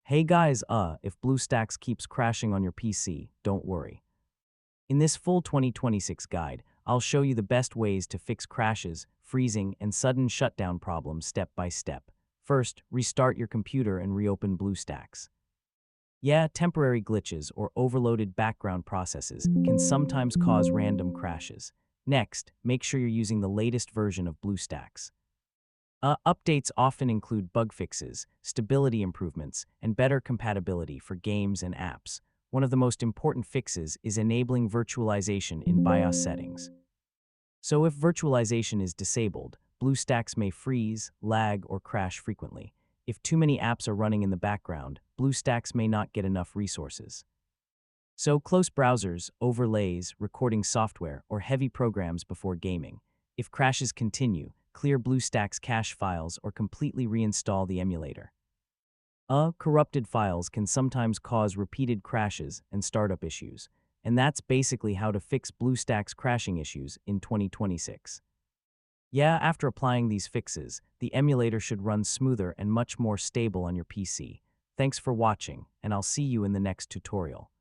Hey guys, if BlueStacks keeps crashing on your PC, don't worry. In this full 2026 guide, I'll show you the best ways to fix crashes, freezing, and sudden shutdown problems step by step. First, restart your computer and reopen BlueStacks. Yeah, temporary glitches or overloaded background processes can sometimes cause random crashes. Next, make sure you're using the latest version of BlueStacks. Updates often include bug fixes, stability improvements, and better compatibility for games and apps. One of the most important fixes is enabling virtualization in BIOS settings. So if virtualization is disabled, BlueStacks may freeze, lag, or crash frequently. If too many apps are running in the background, BlueStacks may not get enough resources. So close browsers, overlays, recording software, or heavy programs before gaming. If crashes continue, clear BlueStacks cache files or completely reinstall the emulator. Corrupted files can sometimes cause repeated crashes and startup issues, and that's basically how to fix BlueStacks crashing issues in 2026. Yeah, after applying these fixes, the emulator should run smoother and much more stable on your PC. Thanks for watching, and I'll see you in the next tutorial.